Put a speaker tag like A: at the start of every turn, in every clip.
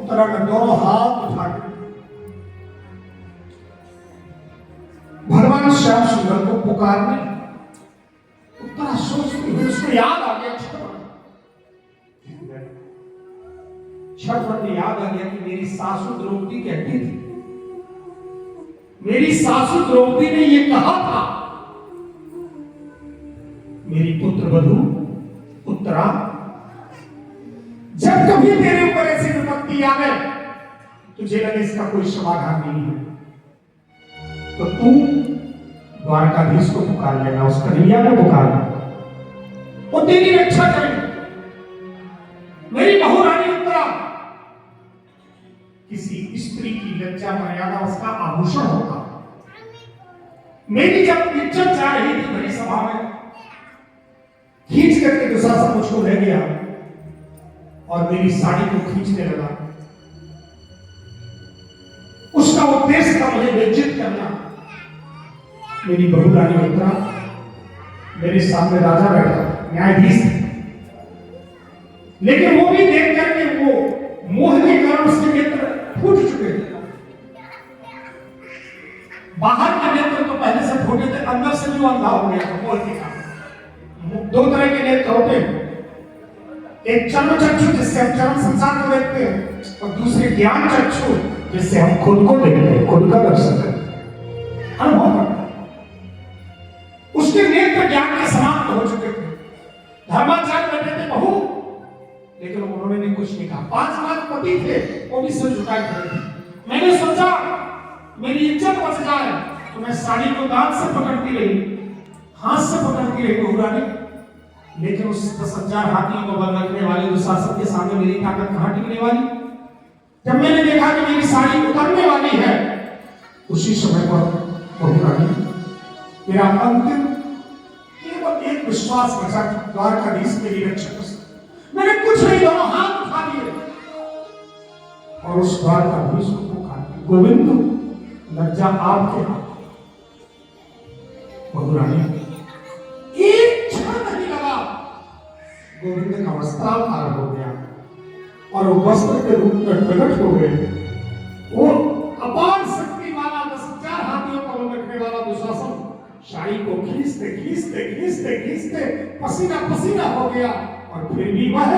A: उत्तरा ने दोनों हाथ उठा के भगवान श्याम सुंदर को पुकारने, उत्तरा सोचती हुई उसको याद आ गया छठवट ने याद आ गया कि मेरी सासू द्रौपदी कहती थी, मेरी सासू द्रौपदी ने ये कहा था, मेरी पुत्र वधू उत्तरा, जब कभी तेरे ऊपर ऐसी विपत्ति आवे, तुझे लगे इसका कोई समाधान नहीं है, तो तू द्वारकाधीश को पुकार लेना, उस कन्हैया को पुकार लेना, वो तेरी रक्षा करेगा। मेरी बहू रानी उत्तरा किसी स्त्री की लज्जा मर्यादा उसका आभूषण होता। मेरी जब इज्जत जा रही थी बड़ी सभा में, खींच करके दुशासन मुझको ले गया और मेरी साड़ी को खींचने लगा। उसका उद्देश्य था मुझे बेइज्जत करना। मेरी बहू रानी उत्तरा, मेरे सामने राजा बैठा, न्यायाधीश, लेकिन वो भी देख करके वो मोह के कारण उसके नेत्र फूट चुके थे। बाहर के नेत्र तो पहले से फूटे थे, अंदर से जो अंधा हो गया था मोह के कारण। दो तरह के नेत्र होते हैं, एक चर्म चक्षु जिससे हम चरम संसार को देखते हैं, और दूसरे ज्ञान चक्षु जिससे हम खुद को देखते हैं, खुद का दर्शन करते हैं, अनुभव करते हैं। उसके नेत्र ज्ञान के समाप्त हो चुके थे। धर्माचार्य बैठे थे बहू, लेकिन उन्होंने भी कुछ नहीं कहा। 5 लाख पति थे, वो भी सिर झुकाए खड़े थे। मैंने सोचा मेरी इज्जत बच जाए, तो मैं साड़ी को दांत से पकड़ती रही, हाथ से पकड़ती रही बहू रानी, लेकिन उस 10,000 हाथियों को बल रखने वाले दुशासन के सामने मेरी ताकत कहां टिकने वाली। जब मैंने देखा कि मेरी साड़ी उतरने वाली है, उसी समय पर बहू रानी मेरा अंतिम केवल एक विश्वास बचा, द्वारकाधीश मेरी रक्षक। मैंने कुछ नहीं, दोनों हाथ उठा दिए और उस द्वारकाधीश को पुकारा, गोविंद लज्जा आपके हाथ। बहू रानी एक क्षण नहीं लगा, गोविंद का वस्त्रावतार हो गया और वो वस्त्र के रूप में प्रकट हो गए। वो अपार शक्ति वाला 10,000 हाथियों को रखने वाला दुशासन शाही को खींचते खींचते खींचते खींचते पसीना पसीना हो गया, और फिर भी वह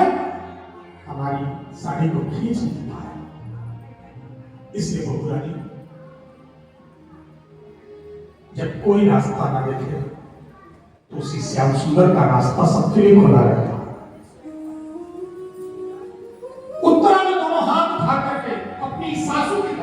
A: हमारी साड़ी को खींच नहीं पाया। इसलिए बहू रानी, जब कोई रास्ता ना देखे तो उसी श्याम सुंदर का रास्ता सबके लिए खुला रहता। उत्तरा ने दोनों हाथ उठा करके अपनी सास